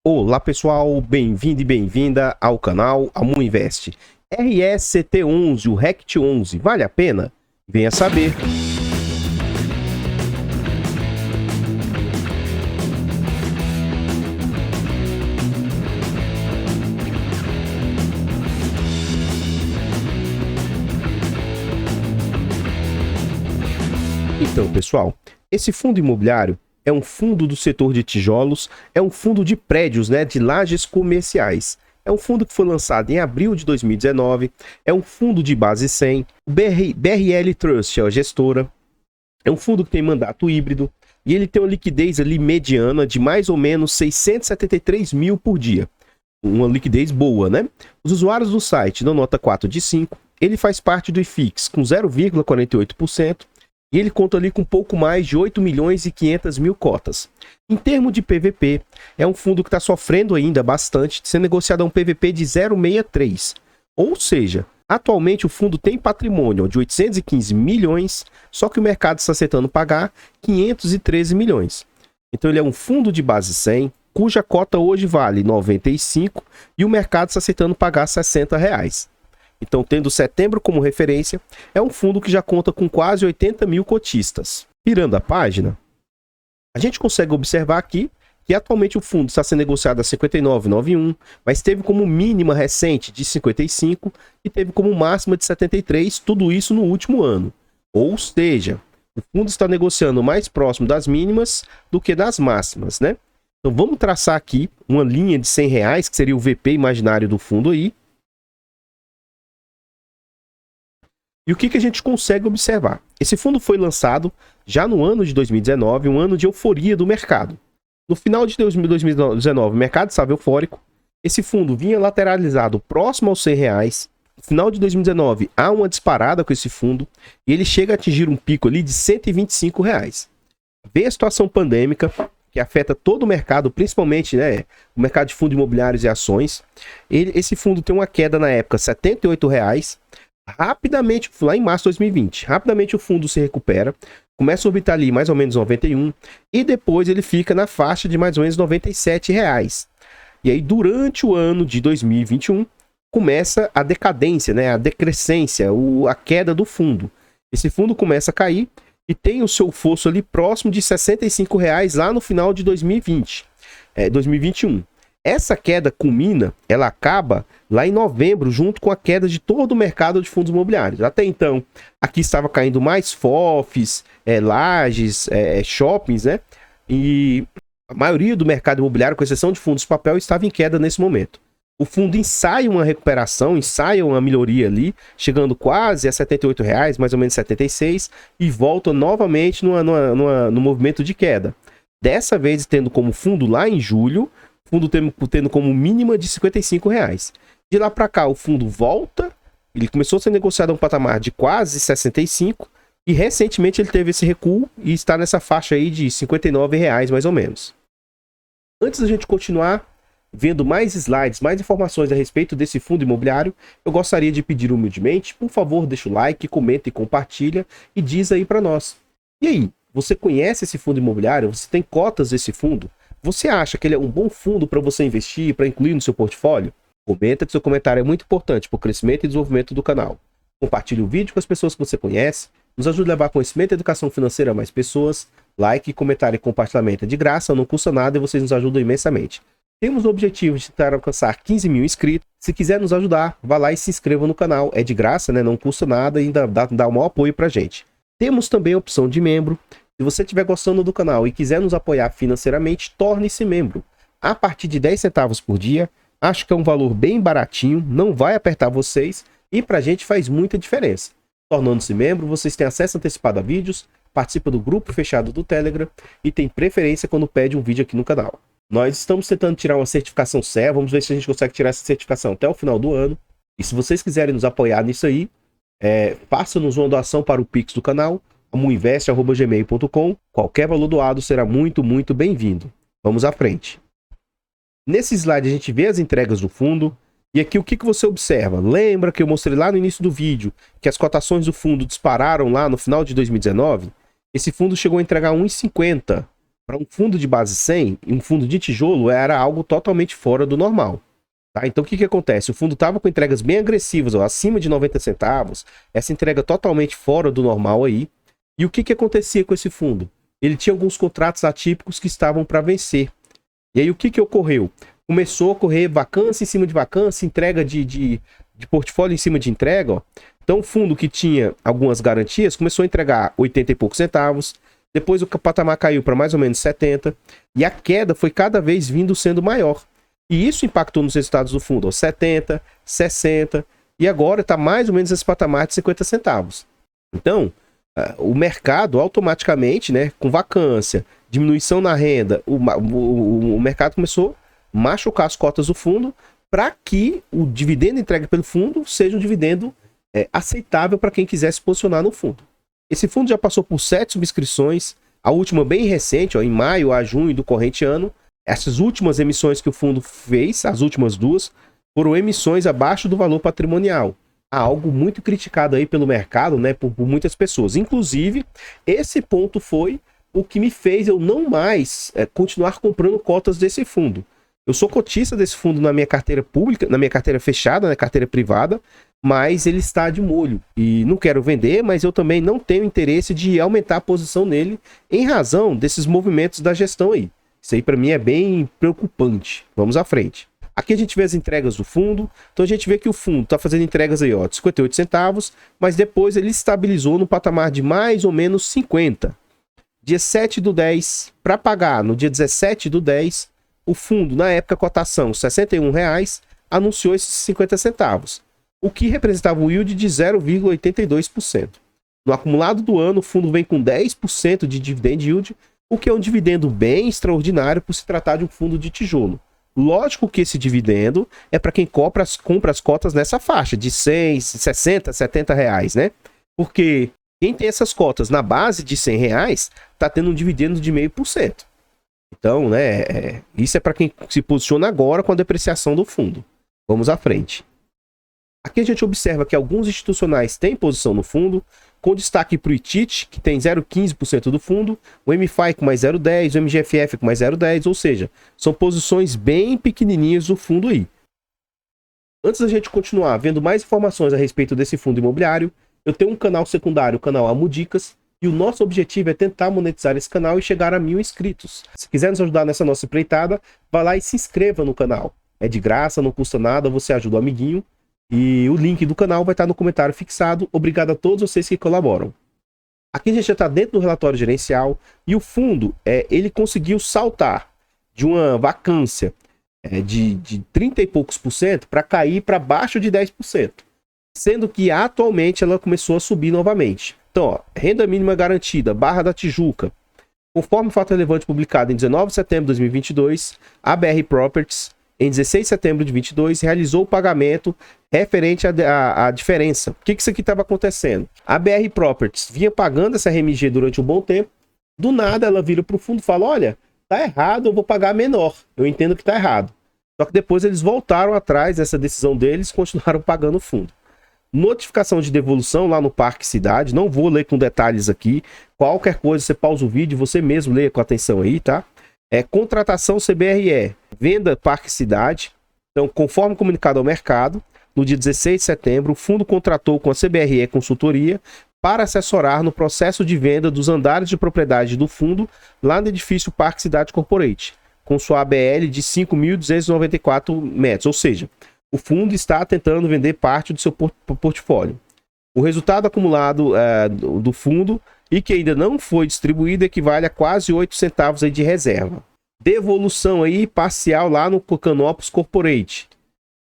Olá pessoal, bem-vindo e bem-vinda ao canal Amuinvest. RSCT11, o RECT11, vale a pena? Venha saber. Então pessoal, esse fundo imobiliário é um fundo do setor de tijolos, é um fundo de prédios, de lajes comerciais. É um fundo que foi lançado em abril de 2019, é um fundo de base 100, o BRL Trust é a gestora, é um fundo que tem mandato híbrido e ele tem uma liquidez ali mediana de mais ou menos 673 mil por dia. Uma liquidez boa, né? Os usuários do site dão nota 4 de 5, ele faz parte do IFIX com 0,48%, e ele conta ali com pouco mais de 8 milhões e 500 mil cotas. Em termos de PVP, é um fundo que está sofrendo ainda bastante, sendo negociado a um PVP de 0,63. Ou seja, atualmente o fundo tem patrimônio de 815 milhões, só que o mercado está aceitando pagar 513 milhões. Então ele é um fundo de base 100, cuja cota hoje vale 95 e o mercado está aceitando pagar R$60. Então, tendo setembro como referência, é um fundo que já conta com quase 80 mil cotistas. Virando a página, a gente consegue observar aqui que atualmente o fundo está sendo negociado a 59,91, mas teve como mínima recente de 55 e teve como máxima de 73, tudo isso no último ano. Ou seja, o fundo está negociando mais próximo das mínimas do que das máximas, né? Então vamos traçar aqui uma linha de R$100, que seria o VP imaginário do fundo aí. E o que a gente consegue observar? Esse fundo foi lançado já no ano de 2019, um ano de euforia do mercado. No final de 2019, o mercado estava eufórico. Esse fundo vinha lateralizado próximo aos R$100. No final de 2019, há uma disparada com esse fundo e ele chega a atingir um pico ali de R$125. Vê a situação pandêmica que afeta todo o mercado, principalmente o mercado de fundos imobiliários e ações. Esse fundo tem uma queda na época de R$78. Rapidamente, lá em março de 2020, rapidamente o fundo se recupera, começa a orbitar ali mais ou menos 91 e depois ele fica na faixa de mais ou menos R$97. E aí durante o ano de 2021 começa a decadência, a decrescência, a queda do fundo. Esse fundo começa a cair e tem o seu fosso ali próximo de R$65 lá no final de 2021. Essa queda culmina, ela acaba lá em novembro, junto com a queda de todo o mercado de fundos imobiliários. Até então, aqui estava caindo mais FOFs, lajes, shoppings, E a maioria do mercado imobiliário, com exceção de fundos de papel, estava em queda nesse momento. O fundo ensaia uma recuperação, ensaia uma melhoria ali, chegando quase a R$78, mais ou menos 76, e volta novamente no movimento de queda. Dessa vez, tendo como fundo lá em julho, fundo tendo como mínima de R$55. De lá para cá, o fundo volta, ele começou a ser negociado a um patamar de quase 65 e recentemente ele teve esse recuo e está nessa faixa aí de R$59 mais ou menos. Antes da gente continuar vendo mais slides, mais informações a respeito desse fundo imobiliário, eu gostaria de pedir humildemente, por favor, deixa o like, comenta e compartilha e diz aí para nós. E aí, você conhece esse fundo imobiliário? Você tem cotas desse fundo? Você acha que ele é um bom fundo para você investir, para incluir no seu portfólio? Comenta, que seu comentário é muito importante para o crescimento e desenvolvimento do canal. Compartilhe o vídeo com as pessoas que você conhece, nos ajude a levar conhecimento e educação financeira a mais pessoas. Like, comentário e compartilhamento é de graça, não custa nada e vocês nos ajudam imensamente. Temos o objetivo de tentar alcançar 15 mil inscritos. Se quiser nos ajudar, vá lá e se inscreva no canal. É de graça, não custa nada e ainda dá um maior apoio para a gente. Temos também a opção de membro. Se você estiver gostando do canal e quiser nos apoiar financeiramente, torne-se membro. A partir de 10 centavos por dia, acho que é um valor bem baratinho, não vai apertar vocês e pra gente faz muita diferença. Tornando-se membro, vocês têm acesso antecipado a vídeos, participa do grupo fechado do Telegram e tem preferência quando pede um vídeo aqui no canal. Nós estamos tentando tirar uma certificação CE, vamos ver se a gente consegue tirar essa certificação até o final do ano. E se vocês quiserem nos apoiar nisso aí, faça-nos uma doação para o Pix do canal, amuinvest@gmail.com. Qualquer valor doado será muito, muito bem-vindo. Vamos à frente. Nesse slide a gente vê as entregas do fundo. E aqui o que você observa? Lembra que eu mostrei lá no início do vídeo que as cotações do fundo dispararam lá no final de 2019? Esse fundo chegou a entregar 1,50 para um fundo de base 100, um fundo de tijolo era algo totalmente fora do normal. Tá? Então o que acontece? O fundo estava com entregas bem agressivas, ó, acima de 90 centavos, essa entrega totalmente fora do normal aí. E o que acontecia com esse fundo? Ele tinha alguns contratos atípicos que estavam para vencer. E aí o que ocorreu? Começou a ocorrer vacância em cima de vacância, entrega de portfólio em cima de entrega. Ó. Então o fundo que tinha algumas garantias começou a entregar 80 e poucos centavos, depois o patamar caiu para mais ou menos 70, e a queda foi cada vez vindo sendo maior. E isso impactou nos resultados do fundo, ó, 70, 60, e agora está mais ou menos esse patamar de 50 centavos. Então, o mercado automaticamente, né, com vacância, diminuição na renda, o mercado começou a machucar as cotas do fundo para que o dividendo entregue pelo fundo seja um dividendo aceitável para quem quiser se posicionar no fundo. Esse fundo já passou por 7 subscrições, a última bem recente, ó, em maio a junho do corrente ano. Essas últimas emissões que o fundo fez, as últimas 2, foram emissões abaixo do valor patrimonial. Algo muito criticado aí pelo mercado, né, por muitas pessoas. Inclusive, esse ponto foi o que me fez eu não mais continuar comprando cotas desse fundo. Eu sou cotista desse fundo na minha carteira pública, na minha carteira fechada, na carteira privada, mas ele está de molho. E não quero vender, mas eu também não tenho interesse de aumentar a posição nele em razão desses movimentos da gestão aí. Isso aí para mim é bem preocupante. Vamos à frente. Aqui a gente vê as entregas do fundo. Então a gente vê que o fundo está fazendo entregas aí, ó, de 58 centavos, mas depois ele estabilizou no patamar de mais ou menos 50. Dia 7/10, para pagar no dia 17/10, o fundo, na época cotação R$ 61,00, anunciou esses 50 centavos, o que representava um yield de 0,82%. No acumulado do ano, o fundo vem com 10% de dividend yield, o que é um dividendo bem extraordinário por se tratar de um fundo de tijolo. Lógico que esse dividendo é para quem compra as cotas nessa faixa de 100, 60, 70 reais, né? Porque quem tem essas cotas na base de 100 reais está tendo um dividendo de 0,5%. Então, né, isso é para quem se posiciona agora com a depreciação do fundo. Vamos à frente. Aqui a gente observa que alguns institucionais têm posição no fundo, com destaque para o ITIT, que tem 0,15% do fundo, o MFI com mais 0,10%, o MGFF com mais 0,10%, ou seja, são posições bem pequenininhas do fundo aí. Antes da gente continuar vendo mais informações a respeito desse fundo imobiliário, eu tenho um canal secundário, o canal Amudicas, e o nosso objetivo é tentar monetizar esse canal e chegar a 1.000 inscritos. Se quiser nos ajudar nessa nossa empreitada, vá lá e se inscreva no canal. É de graça, não custa nada, você ajuda o amiguinho. E o link do canal vai estar no comentário fixado. Obrigado a todos vocês que colaboram. Aqui a gente já está dentro do relatório gerencial e o fundo, ele conseguiu saltar de uma vacância de 30 e poucos por cento para cair para baixo de 10%. Sendo que atualmente ela começou a subir novamente. Então, ó, renda mínima garantida, Barra da Tijuca. Conforme o fato relevante publicado em 19 de setembro de 2022, a BR Properties, em 16 de setembro de 2022, realizou o pagamento referente à diferença. O que isso aqui estava acontecendo? A BR Properties vinha pagando essa RMG durante um bom tempo. Do nada, ela vira para o fundo e fala, olha, tá errado, eu vou pagar menor. Eu entendo que tá errado. Só que depois eles voltaram atrás dessa decisão deles e continuaram pagando o fundo. Notificação de devolução lá no Parque Cidade. Não vou ler com detalhes aqui. Qualquer coisa, você pausa o vídeo e você mesmo lê com atenção aí, tá? Contratação CBRE, venda Parque Cidade. Então, conforme comunicado ao mercado, no dia 16 de setembro, o fundo contratou com a CBRE Consultoria para assessorar no processo de venda dos andares de propriedade do fundo lá no edifício Parque Cidade Corporate, com sua ABL de 5.294 metros, ou seja, o fundo está tentando vender parte do seu portfólio. O resultado acumulado do fundo e que ainda não foi distribuído equivale a quase 8 centavos aí de reserva. Devolução aí parcial lá no Canopus Corporate.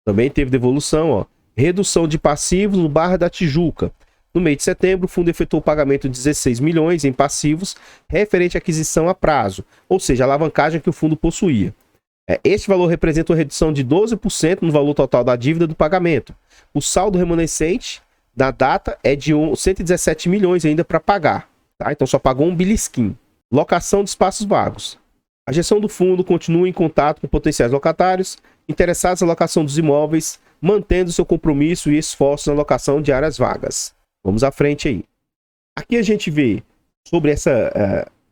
Também teve devolução, ó. Redução de passivos no Barra da Tijuca. No mês de setembro, o fundo efetuou o pagamento de 16 milhões em passivos referente à aquisição a prazo, ou seja, a alavancagem que o fundo possuía. Este valor representa uma redução de 12% no valor total da dívida do pagamento. O saldo remanescente da data é de 117 milhões ainda para pagar. Tá? Então só pagou um belisquinho. Locação de espaços vagos. A gestão do fundo continua em contato com potenciais locatários interessados na locação dos imóveis, mantendo seu compromisso e esforço na locação de áreas vagas. Vamos à frente aí. Aqui a gente vê sobre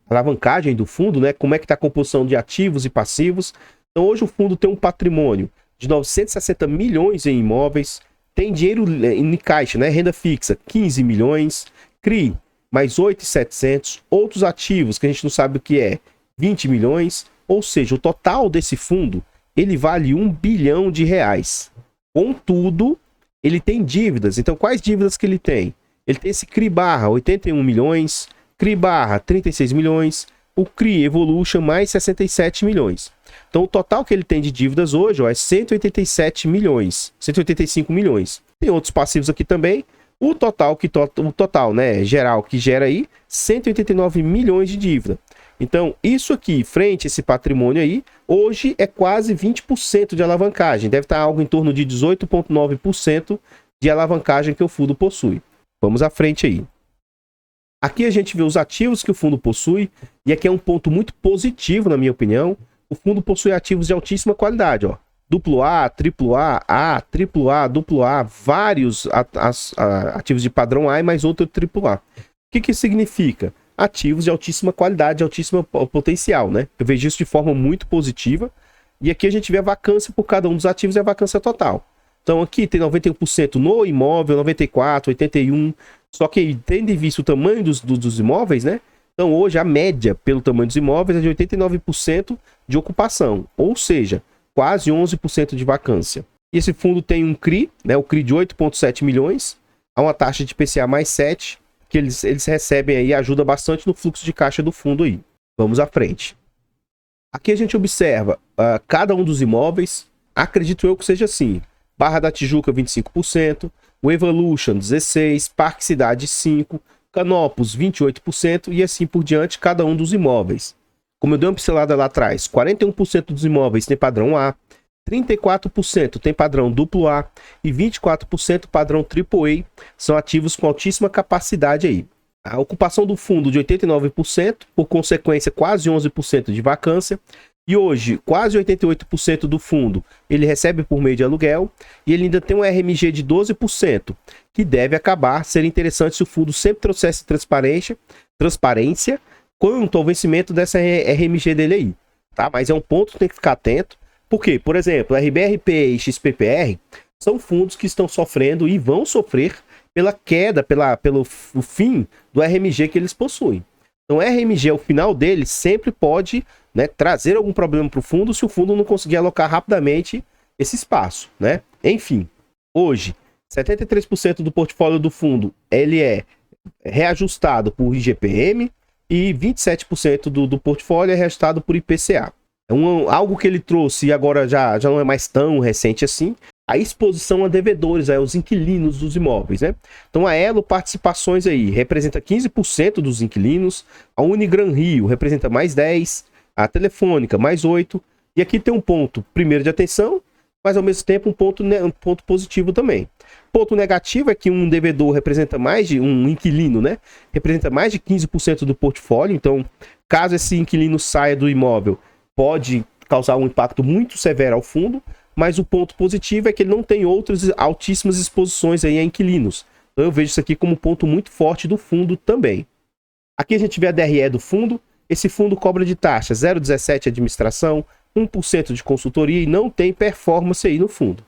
alavancagem do fundo, né? Como é que está a composição de ativos e passivos. Então hoje o fundo tem um patrimônio de 960 milhões em imóveis, tem dinheiro em caixa, né? Renda fixa, 15 milhões, CRI, mais 8.700, outros ativos que a gente não sabe o que é, 20 milhões, ou seja, o total desse fundo, ele vale 1 bilhão de reais. Contudo, ele tem dívidas. Então, quais dívidas que ele tem? Ele tem esse CRI barra 81 milhões, CRI barra 36 milhões, o CRI Evolution mais 67 milhões. Então, o total que ele tem de dívidas hoje, ó, é 187 milhões, 185 milhões. Tem outros passivos aqui também. O total, né, geral que gera aí 189 milhões de dívida. Então, isso aqui, frente a esse patrimônio aí, hoje é quase 20% de alavancagem. Deve estar algo em torno de 18,9% de alavancagem que o fundo possui. Vamos à frente aí. Aqui a gente vê os ativos que o fundo possui, e aqui é um ponto muito positivo, na minha opinião. O fundo possui ativos de altíssima qualidade, ó. AA, AAA, AA, vários ativos de padrão A e mais outro AAA. O que isso significa? Ativos de altíssima qualidade, de altíssimo potencial, né? Eu vejo isso de forma muito positiva. E aqui a gente vê a vacância por cada um dos ativos e a vacância total. Então aqui tem 91% no imóvel, 94%, 81%. Só que tendo em vista o tamanho dos imóveis, né? Então hoje a média pelo tamanho dos imóveis é de 89% de ocupação. Ou seja, quase 11% de vacância. E esse fundo tem um CRI, né? O CRI de 8,7 milhões. Há uma taxa de IPCA mais 7%. Que eles recebem aí e ajuda bastante no fluxo de caixa do fundo aí. Vamos à frente. Aqui a gente observa cada um dos imóveis, acredito eu que seja assim, Barra da Tijuca 25%, o Evolution 16%, Parque Cidade 5%, Canopus 28% e assim por diante cada um dos imóveis. Como eu dei uma pincelada lá atrás, 41% dos imóveis tem padrão A, 34% tem padrão AA e 24% padrão AAA, são ativos com altíssima capacidade aí. A ocupação do fundo de 89%, por consequência quase 11% de vacância, e hoje quase 88% do fundo ele recebe por meio de aluguel, e ele ainda tem um RMG de 12%, que deve acabar, ser interessante se o fundo sempre trouxesse transparência quanto ao vencimento dessa RMG dele aí, tá? Mas é um ponto que tem que ficar atento. Por quê? Por exemplo, RBRP e XPPR são fundos que estão sofrendo e vão sofrer pela queda, pelo fim do RMG que eles possuem. Então, o RMG, o final dele, sempre pode, né, trazer algum problema para o fundo se o fundo não conseguir alocar rapidamente esse espaço, né? Enfim, hoje, 73% do portfólio do fundo ele é reajustado por IGPM e 27% do portfólio é reajustado por IPCA. Algo que ele trouxe e agora já não é mais tão recente assim, a exposição a devedores, aos inquilinos dos imóveis, né? Então a Elo Participações aí representa 15% dos inquilinos, a Unigran Rio representa mais 10%, a Telefônica mais 8%, e aqui tem um ponto primeiro de atenção, mas ao mesmo tempo um ponto positivo também. Ponto negativo é que um devedor representa mais de um inquilino, né? Representa mais de 15% do portfólio, então caso esse inquilino saia do imóvel, pode causar um impacto muito severo ao fundo, mas o ponto positivo é que ele não tem outras altíssimas exposições aí a inquilinos. Então eu vejo isso aqui como um ponto muito forte do fundo também. Aqui a gente vê a DRE do fundo. Esse fundo cobra de taxa 0,17% administração, 1% de consultoria e não tem performance aí no fundo.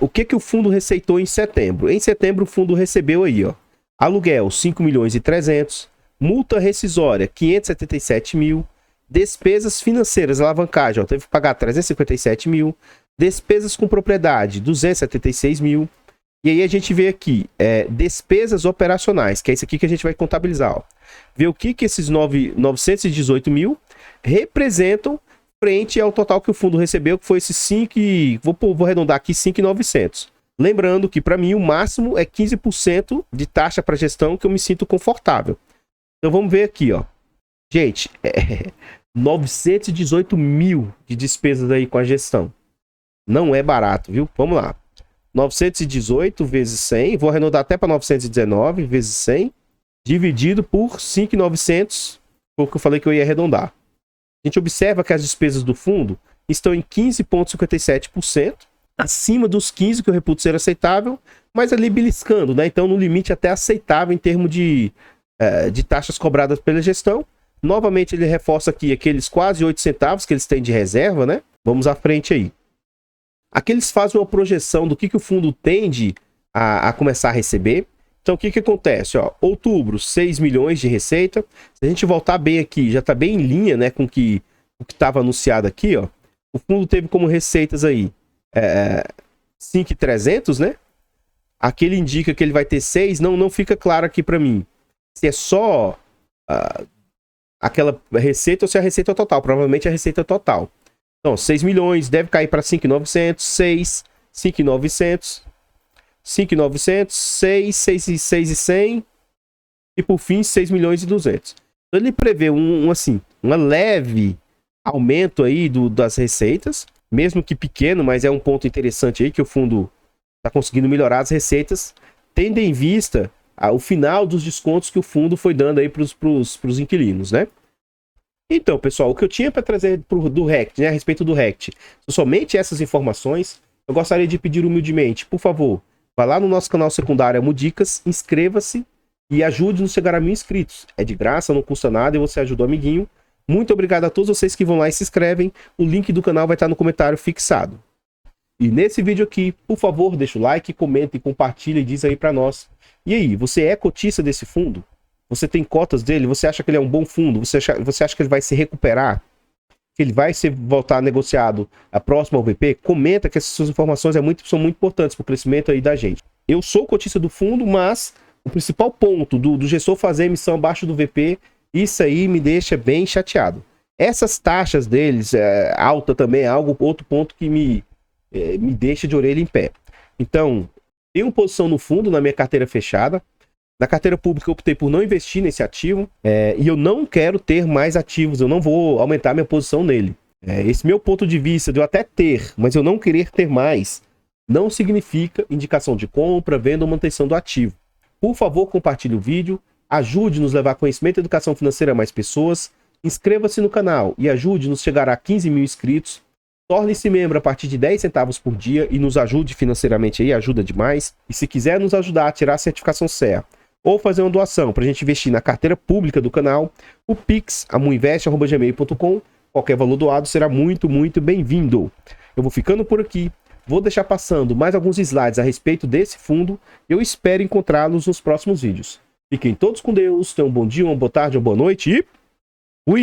O que o fundo receitou em setembro? Em setembro o fundo recebeu aí, ó, aluguel 5 milhões e 300, multa rescisória 577 mil, despesas financeiras, alavancagem, ó, teve que pagar 357 mil. Despesas com propriedade, 276 mil. E aí a gente vê aqui, despesas operacionais, que é isso aqui que a gente vai contabilizar. Ó. Ver o que esses 918 mil representam frente ao total que o fundo recebeu, que foi esses 5, vou arredondar aqui, 5.900. Lembrando que para mim o máximo é 15% de taxa para gestão que eu me sinto confortável. Então vamos ver aqui, ó. Gente, 918 mil de despesas aí com a gestão. Não é barato, viu? Vamos lá. 918 vezes 100, vou arredondar até para 919 vezes 100, dividido por 5.900, foi o que eu falei que eu ia arredondar. A gente observa que as despesas do fundo estão em 15,57%, acima dos 15% que eu reputo ser aceitável, mas ali beliscando, né? Então no limite até aceitável em termos de taxas cobradas pela gestão, Novamente ele reforça aqui aqueles quase 8 centavos que eles têm de reserva, né? Vamos à frente aí. Aqui eles fazem uma projeção do que o fundo tende a começar a receber. Então, o que acontece? Ó, outubro, 6 milhões de receita. Se a gente voltar bem aqui, já está bem em linha, né, com o que estava anunciado aqui. Ó. O fundo teve como receitas aí 5.300, né? Aqui ele indica que ele vai ter 6. Não fica claro aqui para mim se é só aquela receita ou se é a receita total. Provavelmente é a receita total. Então, 6 milhões, deve cair para 5.900, 6, 5.900... 5.900, 6, 6.100 e por fim 6 milhões e 200. Então ele prevê uma leve aumento aí das receitas, mesmo que pequeno, mas é um ponto interessante aí que o fundo está conseguindo melhorar as receitas, tendo em vista o final dos descontos que o fundo foi dando aí para os inquilinos, né? Então, pessoal, o que eu tinha para trazer do RECT, né, a respeito do RECT, são somente essas informações. Eu gostaria de pedir humildemente, por favor, vá lá no nosso canal secundário Amudicas, inscreva-se e ajude-nos a chegar a 1.000 inscritos. É de graça, não custa nada e você ajuda o amiguinho. Muito obrigado a todos vocês que vão lá e se inscrevem. O link do canal vai estar no comentário fixado. E nesse vídeo aqui, por favor, deixa o like, comenta e compartilha e diz aí pra nós. E aí, você é cotista desse fundo? Você tem cotas dele? Você acha que ele é um bom fundo? Você acha que ele vai se recuperar? Que ele vai voltar negociado a próxima ao VP? Comenta que essas suas informações são muito importantes para o crescimento aí da gente. Eu sou cotista do fundo, mas o principal ponto do gestor fazer emissão abaixo do VP, isso aí me deixa bem chateado. Essas taxas deles, alta também, é outro ponto que me deixa de orelha em pé. Então, tenho posição no fundo na minha carteira fechada. Na carteira pública eu optei por não investir nesse ativo e eu não quero ter mais ativos, eu não vou aumentar minha posição nele. Esse meu ponto de vista de eu até ter, mas eu não querer ter mais, não significa indicação de compra, venda ou manutenção do ativo. Por favor, compartilhe o vídeo, ajude-nos a levar conhecimento e educação financeira a mais pessoas, inscreva-se no canal e ajude-nos a chegar a 15.000 inscritos, torne-se membro a partir de 10 centavos por dia e nos ajude financeiramente aí, ajuda demais. E se quiser nos ajudar a tirar a certificação CEA, ou fazer uma doação para a gente investir na carteira pública do canal, o Pix, amuinvest@gmail.com, qualquer valor doado será muito, muito bem-vindo. Eu vou ficando por aqui, vou deixar passando mais alguns slides a respeito desse fundo, e eu espero encontrá-los nos próximos vídeos. Fiquem todos com Deus, tenham um bom dia, uma boa tarde, uma boa noite e... fui!